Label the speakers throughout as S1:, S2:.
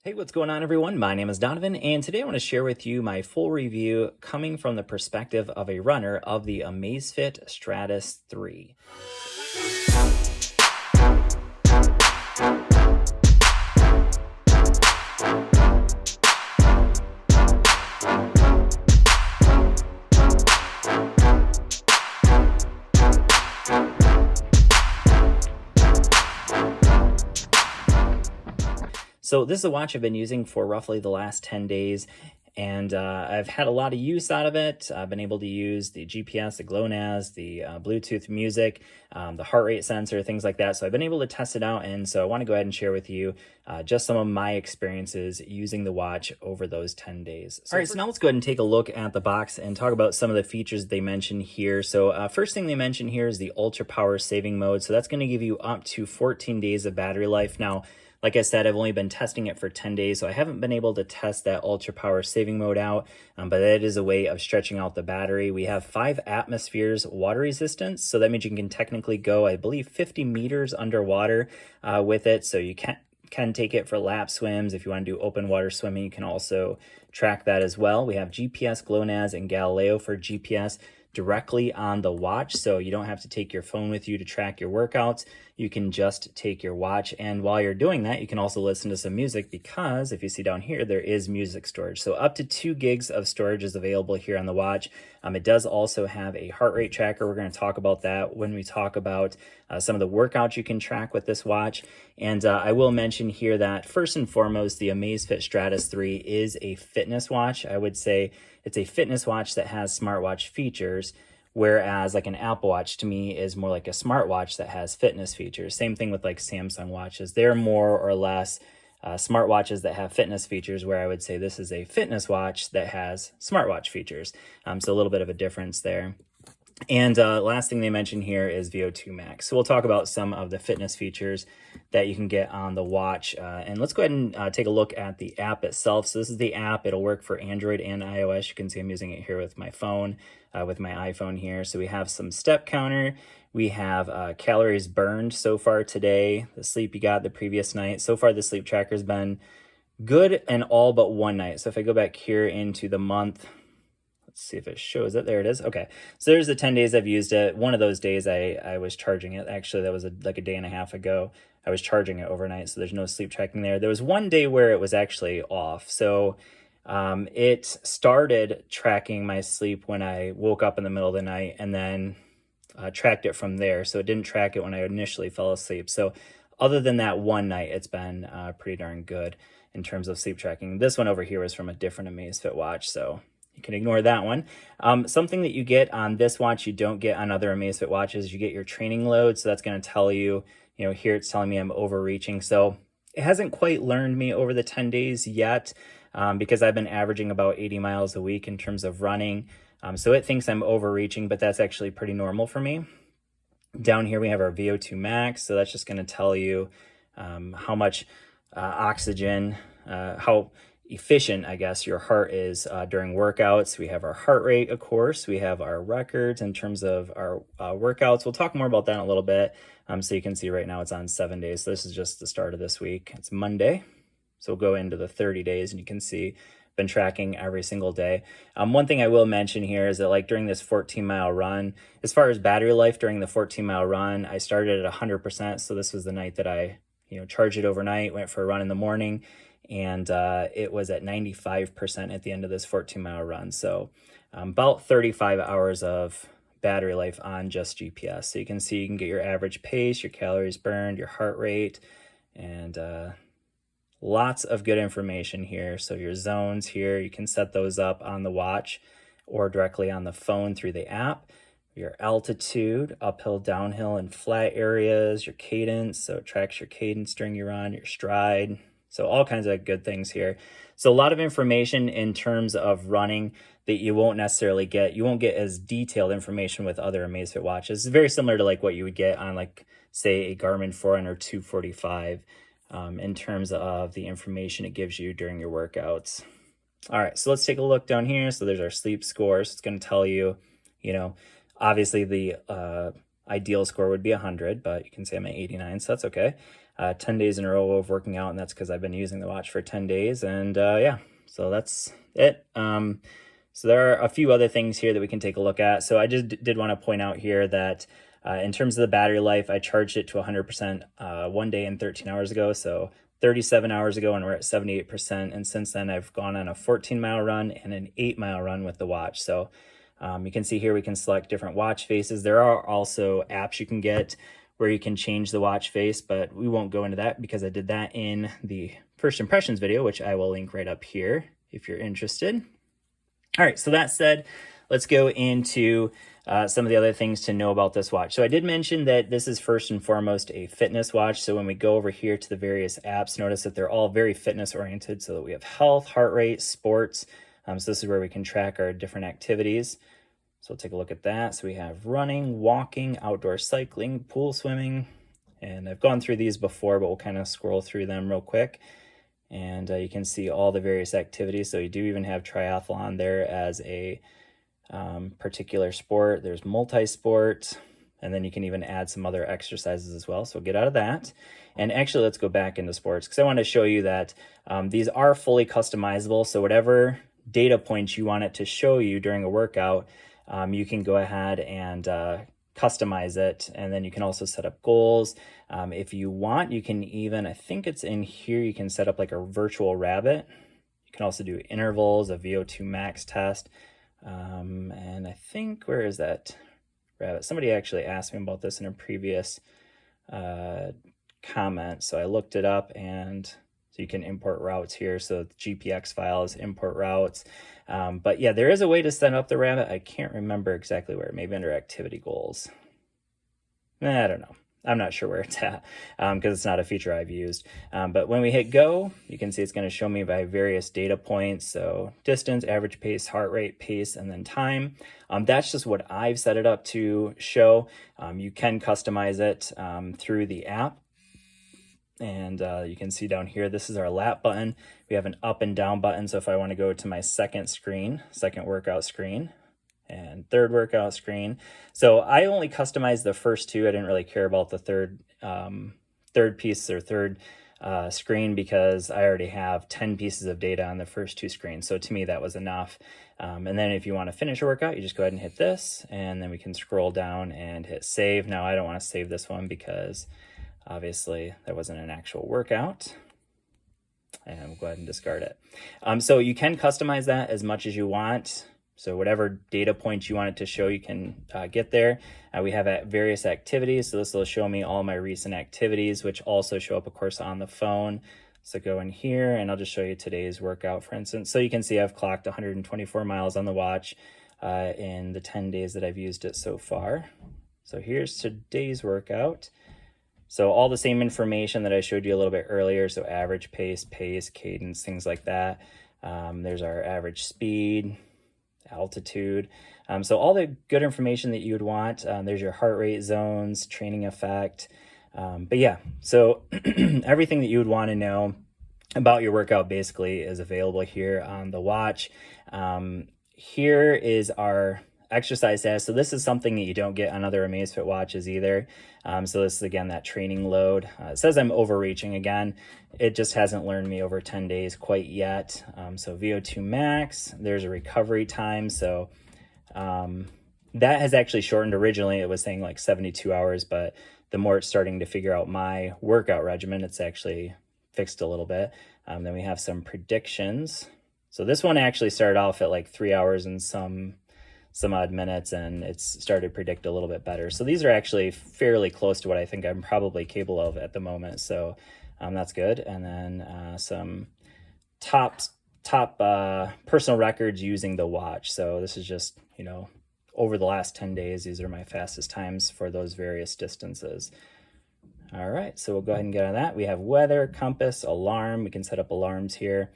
S1: Hey, what's going on, everyone? My name is Donovan, and today I want to share with you my full review coming from the perspective of a runner of the Amazfit Stratos 3. So this is a watch I've been using for roughly the last 10 days, and I've had a lot of use out of it. I've been able to use the GPS, the GLONASS, the Bluetooth music, the heart rate sensor, things like that. So I've been able to test it out, and so I want to go ahead and share with you just some of my experiences using the watch over those 10 days. All right, so now let's go ahead and take a look at the box and talk about some of the features they mention here. So first thing they mention here is the ultra power saving mode. So that's going to give you up to 14 days of battery life. Now, like I said, I've only been testing it for 10 days, so I haven't been able to test that ultra power saving mode out, but that is a way of stretching out the battery. We have 5 atmospheres water resistance, so that means you can technically go, I believe, 50 meters underwater with it, so you can take it for lap swims. If you want to do open water swimming, you can also track that as well. We have GPS, GLONASS, and Galileo for GPS directly on the watch, so you don't have to take your phone with you to track your workouts. You can just take your watch, and while you're doing that, you can also listen to some music, because if you see down here, there is music storage. So up to 2 gigs of storage is available here on the watch. It does also have a heart rate tracker. We're going to talk about that when we talk about some of the workouts you can track with this watch. And I will mention here that first and foremost, the Amazfit Stratos 3 is a fitness watch. I would say it's a fitness watch that has smartwatch features, whereas like an Apple Watch to me is more like a smartwatch that has fitness features. Same thing with like Samsung watches. They're more or less smartwatches that have fitness features, where I would say this is a fitness watch that has smartwatch features. So a little bit of a difference there. And last thing they mention here is VO2 max. So we'll talk about some of the fitness features that you can get on the watch. And let's go ahead and take a look at the app itself. So this is the app. It'll work for Android and iOS. You can see I'm using it here with my phone, with my iPhone here. So we have some step counter. We have calories burned so far today, the sleep you got the previous night. So far, the sleep tracker's been good and all but one night. So if I go back here into the month, let's see if it shows it. There it is. Okay. So there's the 10 days I've used it. One of those days I was charging it. Actually, that was like a day and a half ago. I was charging it overnight, so there's no sleep tracking there. There was one day where it was actually off. So it started tracking my sleep when I woke up in the middle of the night, and then tracked it from there. So it didn't track it when I initially fell asleep. So other than that one night, it's been pretty darn good in terms of sleep tracking. This one over here was from a different Amazfit watch, so you can ignore that one. Something that you get on this watch you don't get on other Amazfit watches, you get your training load. So that's going to tell you, here it's telling me I'm overreaching. So it hasn't quite learned me over the 10 days yet, because I've been averaging about 80 miles a week in terms of running. So it thinks I'm overreaching, but that's actually pretty normal for me. Down here we have our VO2 max. So that's just going to tell you how much oxygen, how efficient, I guess, your heart is during workouts. We have our heart rate, of course. We have our records in terms of our workouts. We'll talk more about that in a little bit. So you can see right now it's on 7 days. So this is just the start of this week. It's Monday. So we'll go into the 30 days, and you can see been tracking every single day. One thing I will mention here is that, like, during this 14-mile run, as far as battery life during the 14-mile run, I started at 100%. So this was the night that I, charged it overnight, went for a run in the morning, and it was at 95% at the end of this 14-mile run. So about 35 hours of battery life on just GPS. So you can see you can get your average pace, your calories burned, your heart rate, and lots of good information here. So your zones here, you can set those up on the watch or directly on the phone through the app. Your altitude, uphill, downhill, and flat areas, your cadence. So it tracks your cadence during your run, your stride. So all kinds of good things here. So a lot of information in terms of running that you won't necessarily get. You won't get as detailed information with other Amazfit watches. It's very similar to like what you would get on, like, say, a Garmin Forerunner 245 in terms of the information it gives you during your workouts. All right, so let's take a look down here. So there's our sleep score. So it's going to tell you, obviously the ideal score would be 100, but you can say I'm at 89, so that's okay. 10 days in a row of working out, and that's because I've been using the watch for 10 days. And yeah, so that's it. So there are a few other things here that we can take a look at. So I just did want to point out here that in terms of the battery life, I charged it to 100% 1 day and 13 hours ago. So 37 hours ago, and we're at 78%. And since then, I've gone on a 14-mile run and an 8-mile run with the watch. So you can see here we can select different watch faces. There are also apps you can get where you can change the watch face, but we won't go into that because I did that in the first impressions video, which I will link right up here if you're interested. All right, so that said, let's go into some of the other things to know about this watch. So I did mention that this is first and foremost a fitness watch. So when we go over here to the various apps, notice that they're all very fitness oriented. So that we have health, heart rate, sports. So this is where we can track our different activities. So we'll take a look at that. So we have running, walking, outdoor cycling, pool swimming. And I've gone through these before, but we'll kind of scroll through them real quick. And you can see all the various activities. So you do even have triathlon there as a particular sport. There's multi-sport, and then you can even add some other exercises as well. So get out of that. And actually, let's go back into sports because I want to show you that these are fully customizable. So whatever data points you want it to show you during a workout, you can go ahead and customize it. And then you can also set up goals. If you want, you can even, I think it's in here, you can set up like a virtual rabbit. You can also do intervals, a VO2 max test. And I think, where is that rabbit? Somebody actually asked me about this in a previous comment. So I looked it up, and so you can import routes here. So the GPX files, import routes. But yeah, there is a way to set up the rabbit. I can't remember exactly where, maybe under activity goals. I don't know. I'm not sure where it's at because it's not a feature I've used. But when we hit go, you can see it's going to show me by various data points. So distance, average pace, heart rate, pace, and then time. That's just what I've set it up to show. You can customize it through the app. And you can see down here, this is our lap button. We have an up and down button. So if I want to go to my second workout screen, and third workout screen. So I only customized the first two. I didn't really care about the third piece or third screen because I already have 10 pieces of data on the first two screens. So to me, that was enough. And then if you want to finish a workout, you just go ahead and hit this, and then we can scroll down and hit save. Now I don't want to save this one because obviously there wasn't an actual workout. And we'll go ahead and discard it. So you can customize that as much as you want. So whatever data points you want it to show, you can get there. We have various activities. So this will show me all my recent activities, which also show up, of course, on the phone. So go in here, and I'll just show you today's workout, for instance. So you can see I've clocked 124 miles on the watch in the 10 days that I've used it so far. So here's today's workout. So all the same information that I showed you a little bit earlier. So average pace, cadence, things like that. There's our average speed, altitude. So all the good information that you would want. There's your heart rate zones, training effect. But yeah, so everything that you would want to know about your workout basically is available here on the watch. Here is our exercise status. So this is something that you don't get on other Amazfit watches either. So this is, again, that training load. It says I'm overreaching again. It just hasn't learned me over 10 days quite yet. So VO2 max, there's a recovery time. So that has actually shortened. Originally, it was saying like 72 hours, but the more it's starting to figure out my workout regimen, it's actually fixed a little bit. Then we have some predictions. So this one actually started off at like 3 hours and some odd minutes, and it's started to predict a little bit better. So these are actually fairly close to what I think I'm probably capable of at the moment. So that's good. And then some top personal records using the watch. So this is just, over the last 10 days, these are my fastest times for those various distances. All right, so we'll go ahead and get on that. We have weather, compass, alarm. We can set up alarms here.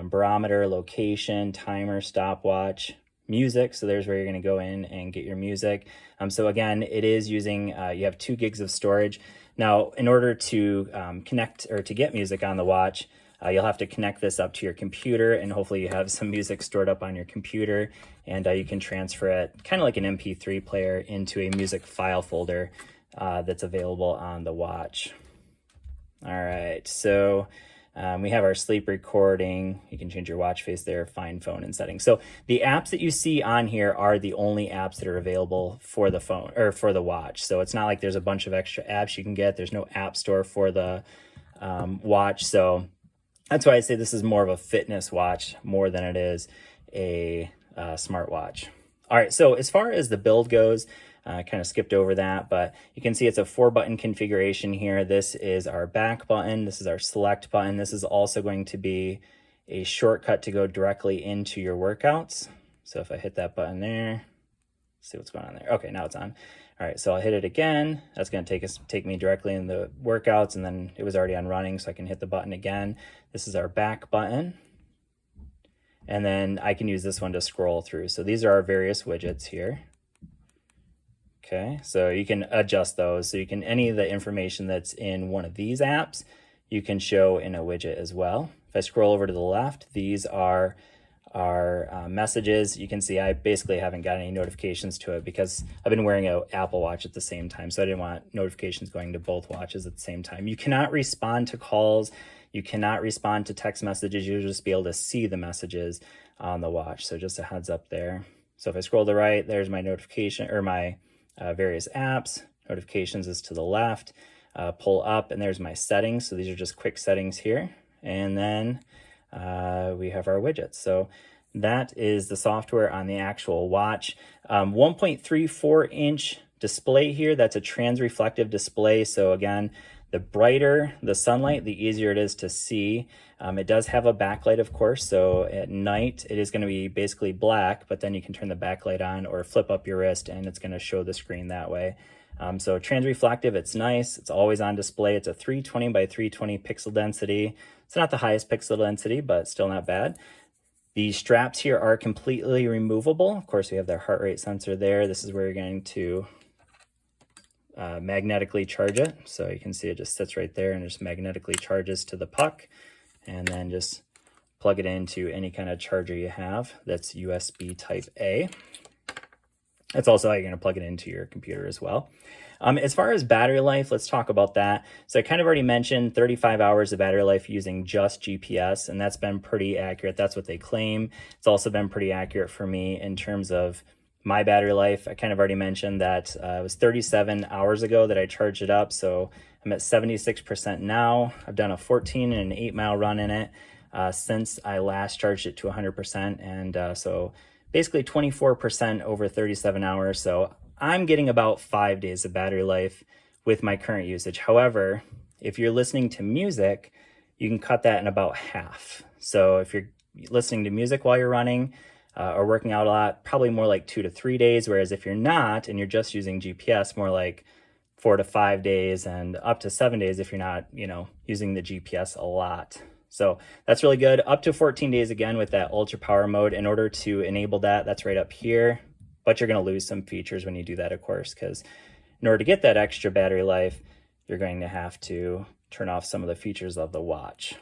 S1: Barometer, location, timer, stopwatch, music. So there's where you're going to go in and get your music. So again, it is using, you have 2 gigs of storage. Now, in order to connect or to get music on the watch, you'll have to connect this up to your computer, and hopefully you have some music stored up on your computer, and you can transfer it kind of like an MP3 player into a music file folder that's available on the watch. All right, so we have our sleep recording. You can change your watch face there, find phone and settings. So the apps that you see on here are the only apps that are available for the phone or for the watch. So it's not like there's a bunch of extra apps you can get. There's no app store for the watch. So that's why I say this is more of a fitness watch more than it is a smartwatch. All right, so as far as the build goes, I kind of skipped over that, but you can see it's a 4-button configuration here. This is our back button. This is our select button. This is also going to be a shortcut to go directly into your workouts. So if I hit that button there, see what's going on there. Okay, now it's on. All right, so I'll hit it again. That's going to take me directly in the workouts, and then it was already on running, so I can hit the button again. This is our back button. And then I can use this one to scroll through. So these are our various widgets here. Okay, so you can adjust those. So you can, any of the information that's in one of these apps, you can show in a widget as well. If I scroll over to the left, these are our messages. You can see I basically haven't got any notifications to it because I've been wearing an Apple Watch at the same time. So I didn't want notifications going to both watches at the same time. You cannot respond to calls. You cannot respond to text messages. You'll just be able to see the messages on the watch. So just a heads up there. So if I scroll to the right, there's my notification or my various apps. Notifications is to the left. Pull up and there's my settings. So these are just quick settings here. And then we have our widgets. So that is the software on the actual watch. 1.34 inch display here. That's a trans-reflective display. So again, the brighter the sunlight, the easier it is to see. It does have a backlight, of course. So at night, it is going to be basically black, but then you can turn the backlight on or flip up your wrist and it's going to show the screen that way. So trans-reflective, it's nice. It's always on display. It's a 320 by 320 pixel density. It's not the highest pixel density, but still not bad. The straps here are completely removable. Of course, we have the heart rate sensor there. This is where you're going to magnetically charge it. So you can see it just sits right there and just magnetically charges to the puck, and then just plug it into any kind of charger you have that's USB type A. That's also how you're going to plug it into your computer as well. As far as battery life, let's talk about that. So I kind of already mentioned 35 hours of battery life using just GPS, and that's been pretty accurate. That's what they claim. It's also been pretty accurate for me in terms of my battery life. I kind of already mentioned that it was 37 hours ago that I charged it up. So I'm at 76% now. I've done a 14 and an 8-mile run in it since I last charged it to 100%. And so basically 24% over 37 hours. So I'm getting about 5 days of battery life with my current usage. However, if you're listening to music, you can cut that in about half. So if you're listening to music while you're running, or working out a lot, probably more like 2 to 3 days. Whereas if you're not, and you're just using GPS, more like 4 to 5 days and up to 7 days if you're not, using the GPS a lot. So that's really good. Up to 14 days again with that ultra power mode. In order to enable that, that's right up here. But you're going to lose some features when you do that, of course, because in order to get that extra battery life, you're going to have to turn off some of the features of the watch.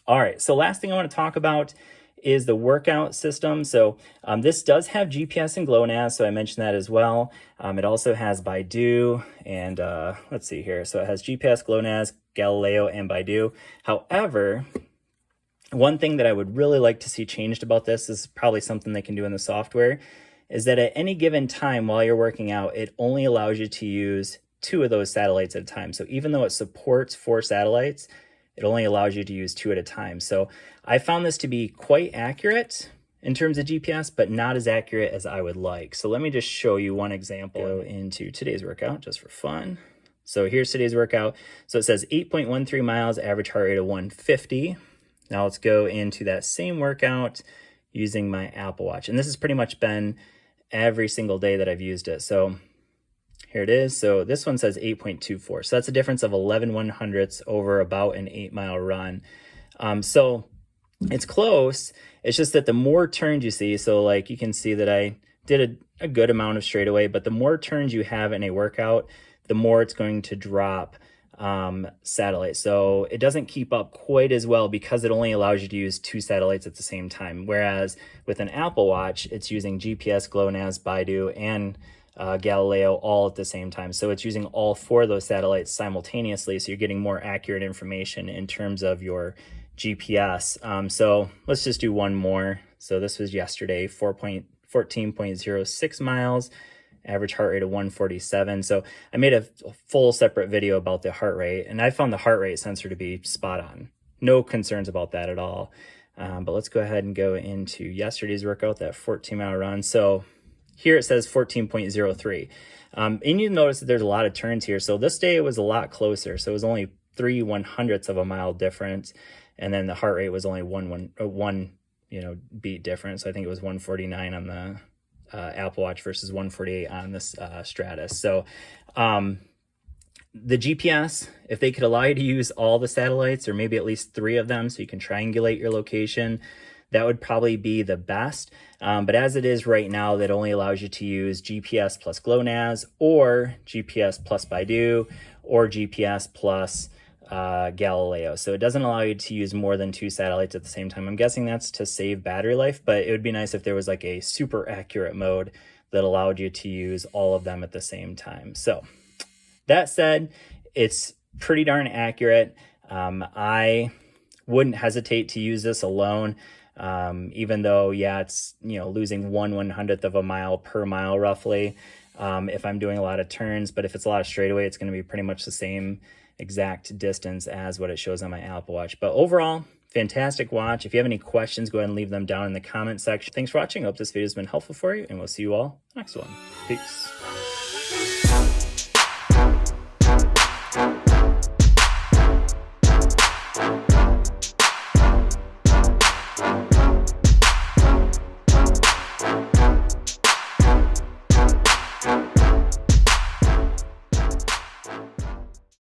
S1: All right, so last thing I want to talk about is the workout system. So this does have GPS and GLONASS, so I mentioned that as well. It also has Baidu and let's see here. So it has GPS, GLONASS, Galileo, and Baidu. However, one thing that I would really like to see changed about this is probably something they can do in the software, is that at any given time while you're working out, it only allows you to use 2 of those satellites at a time. So even though it supports 4 satellites, it only allows you to use 2 at a time. So I found this to be quite accurate in terms of GPS, but not as accurate as I would like. So let me just show you one example. Go into today's workout just for fun. So here's today's workout. So it says 8.13 miles, average heart rate of 150. Now let's go into that same workout using my Apple Watch. And this has pretty much been every single day that I've used it. So here it is. So this one says 8.24. So that's a difference of 11/100ths over about an 8-mile run. So it's close. It's just that the more turns you see, so like you can see that I did a good amount of straightaway, but the more turns you have in a workout, the more it's going to drop satellite. So it doesn't keep up quite as well because it only allows you to use 2 satellites at the same time. Whereas with an Apple Watch, it's using GPS, GLONASS, Baidu, and Galileo all at the same time. So it's using all 4 of those satellites simultaneously. So you're getting more accurate information in terms of your GPS. So let's just do one more. So this was yesterday, 14.06 miles, average heart rate of 147. So I made a full separate video about the heart rate, and I found the heart rate sensor to be spot on. No concerns about that at all. But let's go ahead and go into yesterday's workout, that 14-mile run. So here it says 14.03. And you notice that there's a lot of turns here. So this day it was a lot closer. So it was only 3/100ths of a mile difference. And then the heart rate was only one beat difference. So I think it was 149 on the Apple Watch versus 148 on this Stratos. So the GPS, if they could allow you to use all the satellites, or maybe at least 3 of them, so you can triangulate your location, that would probably be the best. But as it is right now, that only allows you to use GPS plus GLONASS, or GPS plus Baidu, or GPS plus Galileo. So it doesn't allow you to use more than 2 satellites at the same time. I'm guessing that's to save battery life, but it would be nice if there was like a super accurate mode that allowed you to use all of them at the same time. So that said, it's pretty darn accurate. I wouldn't hesitate to use this alone. Even though, yeah, it's, losing 1/100th of a mile per mile roughly, if I'm doing a lot of turns. But if it's a lot of straightaway, it's going to be pretty much the same exact distance as what it shows on my Apple Watch. But overall, fantastic watch. If you have any questions, go ahead and leave them down in the comment section. Thanks for watching. I hope this video has been helpful for you, and we'll see you all next one. Peace.